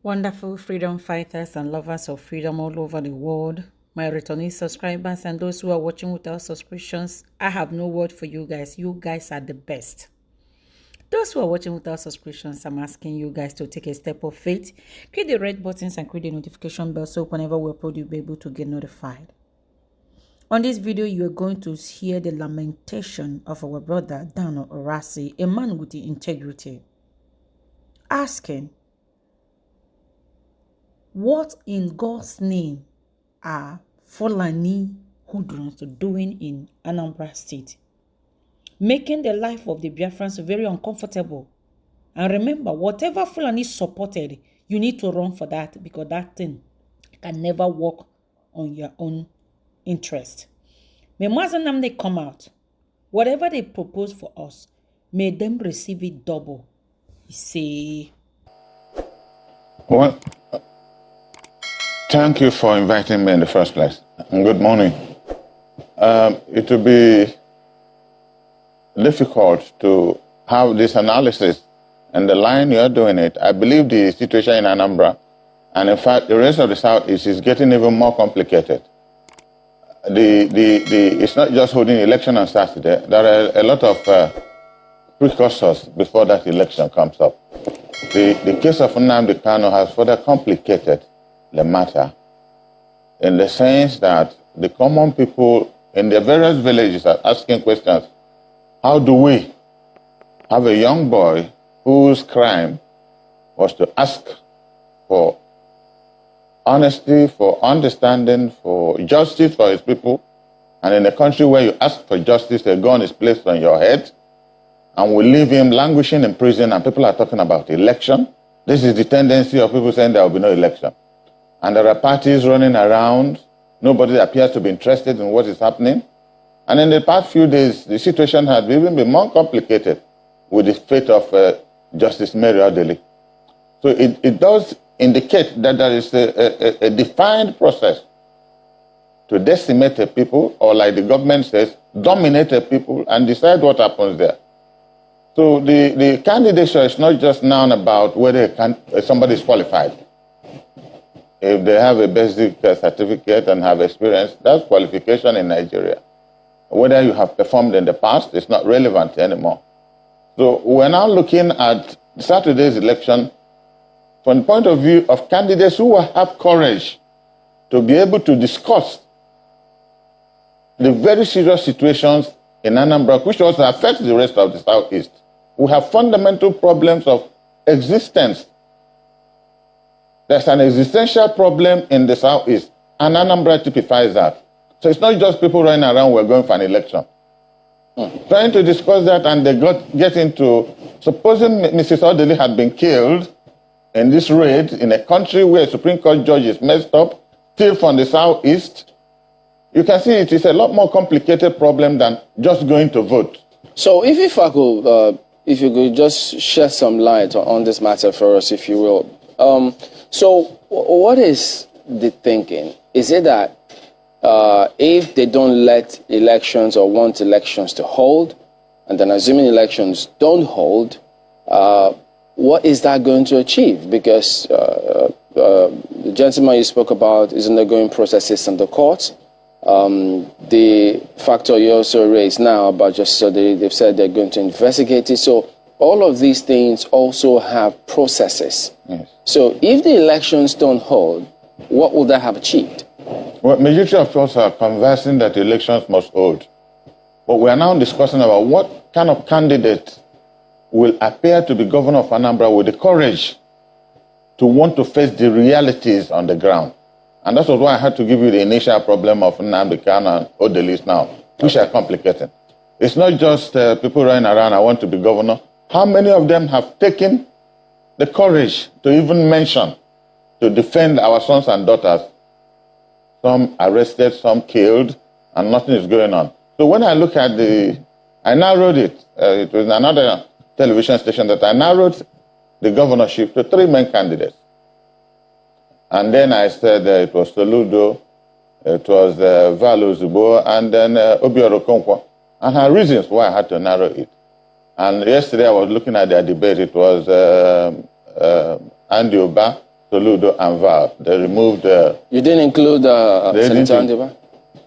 Wonderful freedom fighters and lovers of freedom all over the world, my returning subscribers and those who are watching without subscriptions, I have no word for you guys. You guys are the best. Those who are watching without subscriptions, I'm asking you guys to take a step of faith, click the red buttons and click the notification bell so whenever we upload, you'll be able to get notified. On this video, you are going to hear the lamentation of our brother Dano Orasi, a man with the integrity, asking, what in God's name are fulani hoodlums doing in Anambra State, making the life of the Biafrans very uncomfortable? And remember, whatever fulani supported, you need to run for that, because that thing can never work on your own interest. May Nnamdi come out. Whatever they propose for us, may them receive it double. Iseeeee. Well, thank you for inviting me in the first place. And good morning. It will be difficult to have this analysis and the line you're doing it. I believe the situation in Anambra, and in fact the rest of the Southeast, is getting even more complicated. It's not just holding election on Saturday. There are a lot of precursors before that election comes up. The case of Nnamdi Kanu has further complicated the matter, in the sense that the common people in the various villages are asking questions. How do we have a young boy whose crime was to ask for honesty, for understanding, for justice for his people, and in a country where you ask for justice, a gun is placed on your head, and we leave him languishing in prison, and people are talking about election? This is the tendency of people saying there will be no election. And there are parties running around. Nobody appears to be interested in what is happening. And in the past few days, the situation has even been more complicated with the fate of Justice Mary Odili. So it does indicate that there is a defined process to decimate a people, or like the government says, dominate a people and decide what happens there. So the candidature is not just now about whether somebody is qualified. If they have a basic certificate and have experience, that's qualification in Nigeria. Whether you have performed in the past is not relevant anymore. So we're now looking at Saturday's election from the point of view of candidates who will have courage to be able to discuss the very serious situations in Anambra, which also affects the rest of the Southeast. We have fundamental problems of existence. There's an existential problem in the Southeast, and Anambra typifies that. So it's not just people running around, we're going for an election. Trying to discuss that, and they get into, supposing Mrs. Odili had been killed in this raid in a country where a Supreme Court judge is messed up, still from the Southeast, you can see it is a lot more complicated problem than just going to vote. So if I could, if you could just shed some light on this matter for us, if you will. So what is the thinking? Is it that if they don't let elections or want elections to hold, and then assuming elections don't hold, what is that going to achieve? Because the gentleman you spoke about is undergoing processes in the courts. The factor you also raised now about just so they've said they're going to investigate it. So all of these things also have processes. Yes. So if the elections don't hold, what would that have achieved? Well, majority of us are conversing that elections must hold. But we are now discussing about what kind of candidate will appear to be governor of Anambra with the courage to want to face the realities on the ground. And that was why I had to give you the initial problem of Nnamdi Kanu and Odili now, which are complicated. It's not just people running around, I want to be governor. How many of them have taken the courage to even mention, to defend our sons and daughters? Some arrested, some killed, and nothing is going on. So when I look at I narrowed it. It was another television station that I narrowed the governorship to 3 main candidates. And then I said it was Soludo, it was Valu Zubo, and then Obioro Konkwo. And her reasons why I had to narrow it. And yesterday I was looking at their debate. It was Andy Oba Soludo, and Val. They removed... you didn't include Senator Andiba?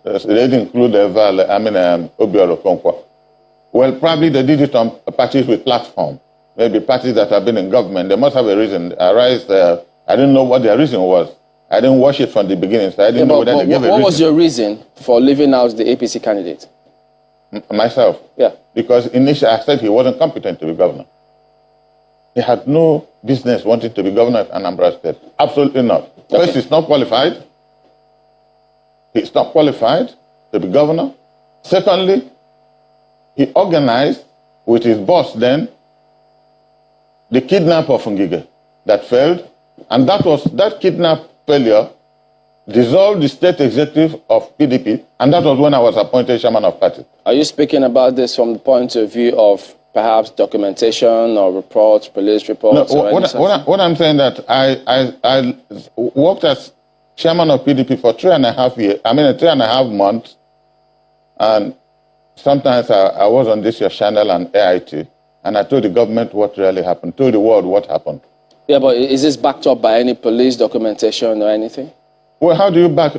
They didn't include Val, Obiora Okonkwo. Well, probably they did it on parties with platform. Maybe parties that have been in government. They must have a reason. I didn't know what their reason was. I didn't watch it from the beginning, so I didn't know whether they gave a reason. What was your reason for leaving out the APC candidate? Myself? Yeah. Because initially I said he wasn't competent to be governor. He had no business wanting to be governor of Anambra State. Absolutely not. Okay. First, he's not qualified. He's not qualified to be governor. Secondly, he organized with his boss then the kidnap of Kingibe that failed. And that kidnap failure dissolved the state executive of PDP, and that was when I was appointed chairman of party. Are you speaking about this from the point of view of perhaps documentation or reports, police reports? No, what I'm saying that I worked as chairman of PDP for 3.5 years, 3.5 months, and sometimes I was on this your channel and AIT, and I told the government what really happened, told the world what happened. Yeah, but is this backed up by any police documentation or anything? Well, how do you back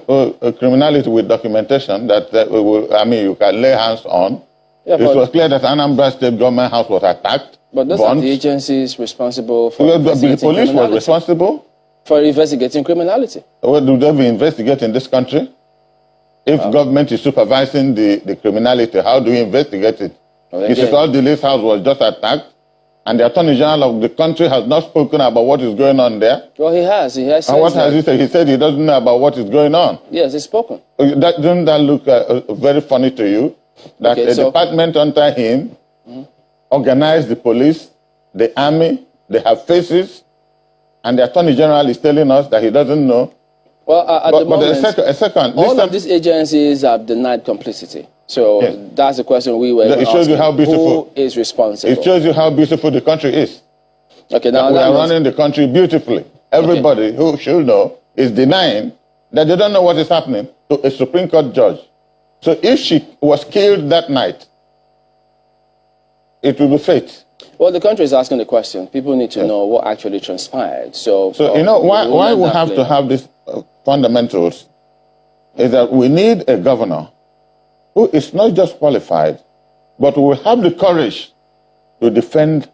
criminality with documentation that you can lay hands on? Yeah, it was clear that Anambra State government house was attacked. But those are the agencies responsible for the police was responsible for investigating criminality. Well, do they investigate in this country? If government is supervising the criminality, how do you investigate it? Mrs. Odili's house was just attacked, and the Attorney General of the country has not spoken about what is going on there. Well, he has. He has. And what has he said? He said he doesn't know about what is going on. Yes, he's spoken. Doesn't that look very funny to you? That a department under him organized the police, the army, they have faces, and the Attorney General is telling us that he doesn't know. Well, at the moment, all of these agencies have denied complicity. So that's the question we were asking. It shows you how beautiful. Who is responsible? It shows you how beautiful the country is. Okay, now we are running the country beautifully. Everybody who should know is denying that they don't know what is happening to a Supreme Court judge. So if she was killed that night, it will be fate. Well, the country is asking the question. People need to know what actually transpired. So you know, why we have to have these fundamentals is that we need a governor who is not just qualified, but who will have the courage to defend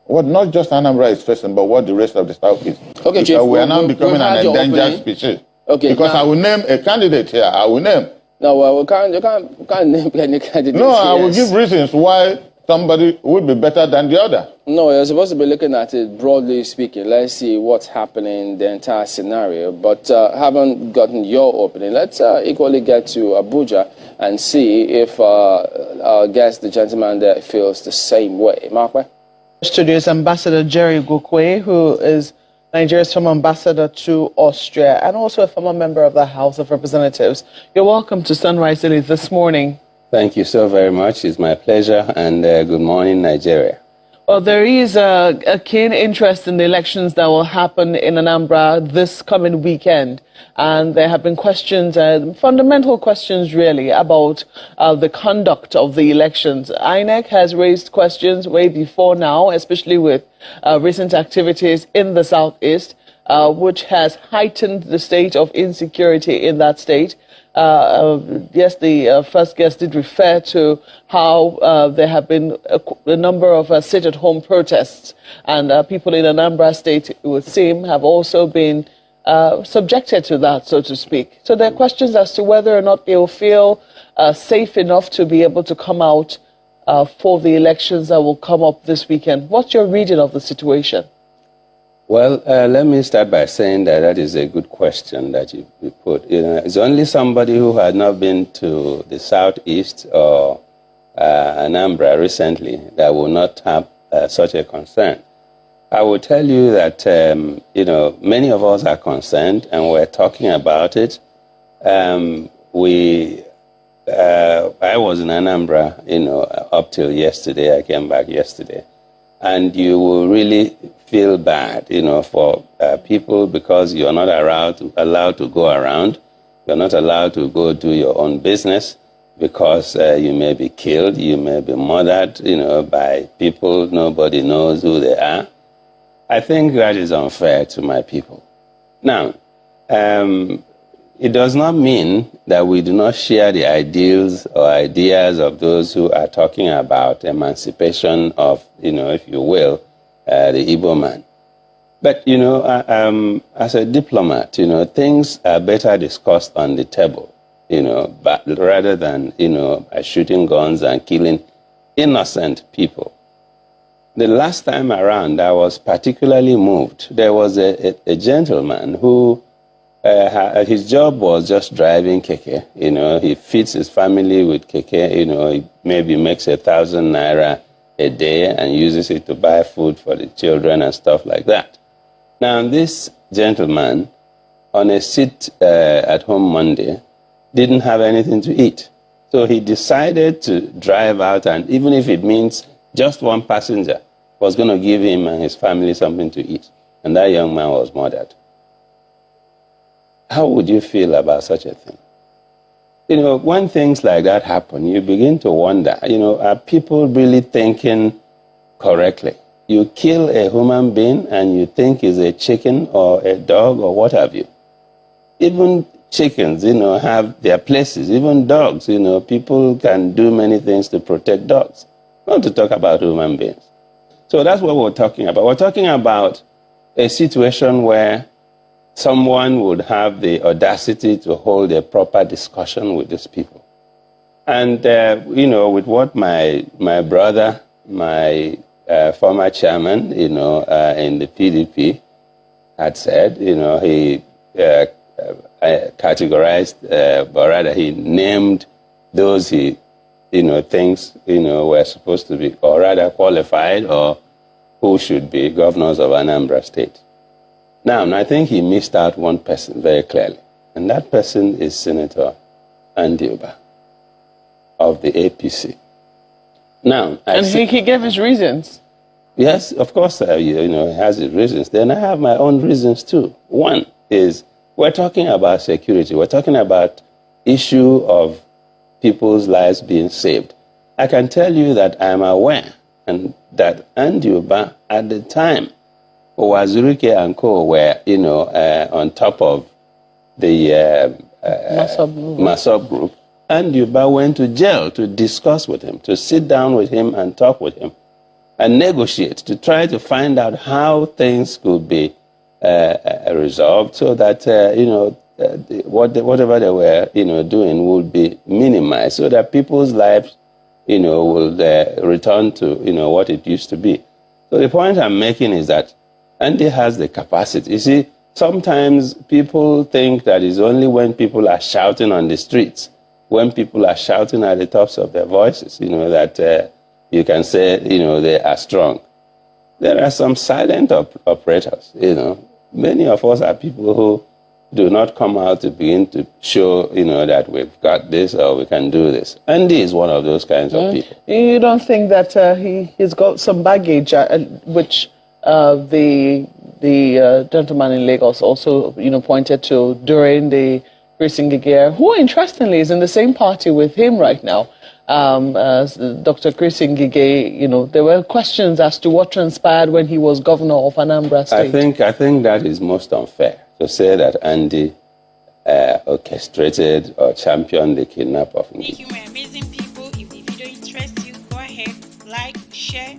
what not just Anambra is facing, but what the rest of the South is. Okay, because Chief, we are now becoming an endangered species. Okay, because I will name a candidate here. I will name. No, well, you can't name any candidate. No, I will give reasons why somebody would be better than the other. No, you're supposed to be looking at it broadly speaking. Let's see what's happening in the entire scenario. But haven't gotten your opinion. Let's equally get to Abuja and see if our guest, the gentleman there, feels the same way. Markwe? Studio is Ambassador Jerry Gukwe, who is Nigeria's former ambassador to Austria and also a former member of the House of Representatives. You're welcome to Sunrise Daily this morning. Thank you so very much. It's my pleasure, and good morning, Nigeria. Well, there is a keen interest in the elections that will happen in Anambra this coming weekend. And there have been questions, fundamental questions really, about the conduct of the elections. INEC has raised questions way before now, especially with recent activities in the southeast, which has heightened the state of insecurity in that state. Yes, the first guest did refer to how there have been a number of sit-at-home protests, and people in Anambra State, it would seem, have also been subjected to that, so to speak. So there are questions as to whether or not they'll feel safe enough to be able to come out for the elections that will come up this weekend. What's your reading of the situation? Well, let me start by saying that that is a good question that you put. You know, it's only somebody who had not been to the southeast or Anambra recently that will not have such a concern. I will tell you that, you know, many of us are concerned and we're talking about it. I was in Anambra, you know, up till yesterday. I came back yesterday. And you will really feel bad, you know, for people because you're not allowed to go around. You're not allowed to go do your own business because you may be killed, you may be murdered, you know, by people, nobody knows who they are. I think that is unfair to my people. Now, it does not mean that we do not share the ideals or ideas of those who are talking about emancipation of, if you will, the Igbo man. But, as a diplomat, things are better discussed on the table, but rather than, shooting guns and killing innocent people. The last time around, I was particularly moved. There was a gentleman who, his job was just driving keke. He feeds his family with keke. He maybe makes 1,000 naira a day and uses it to buy food for the children and stuff like that. Now, this gentleman, on a sit at home Monday, didn't have anything to eat. So he decided to drive out, and even if it means just one passenger, was going to give him and his family something to eat. And that young man was murdered. How would you feel about such a thing? When things like that happen, you begin to wonder, are people really thinking correctly? You kill a human being and you think it's a chicken or a dog or what have you. Even chickens, have their places. Even dogs, people can do many things to protect dogs. Not to talk about human beings. So that's what we're talking about. We're talking about a situation where someone would have the audacity to hold a proper discussion with these people. And, with what my brother, my former chairman, in the PDP had said, he categorized, but rather he named those he, thinks, were supposed to be, or rather qualified, or who should be governors of Anambra State. Now, I think he missed out one person very clearly, and that person is Senator Nnamdi Kanu of the APC. Now, he gave his reasons. Yes, of course, he has his reasons. Then I have my own reasons too. One is we're talking about security. We're talking about issue of people's lives being saved. I can tell you that I'm aware and that Nnamdi Kanu at the time, Wazuruke and Co. were, on top of the Masop group. Nnamdi Kanu went to jail to discuss with him, to sit down with him and talk with him and negotiate, to try to find out how things could be resolved so that, whatever they were, doing would be minimized so that people's lives, will return to, what it used to be. So the point I'm making is that Andy has the capacity. You see, sometimes people think that it's only when people are shouting on the streets, when people are shouting at the tops of their voices, that you can say, they are strong. There are some silent operators, Many of us are people who do not come out to begin to show, that we've got this or we can do this. Andy is one of those kinds of people. You don't think that he's got some baggage, which the gentleman in Lagos also, pointed to during the Kingibe, who interestingly is in the same party with him right now. As Dr. Kingibe, there were questions as to what transpired when he was governor of Anambra State. I think that is most unfair to say that Andy orchestrated or championed the kidnap of Ngige. Thank you, my amazing people. If the video interests you, go ahead, like, share,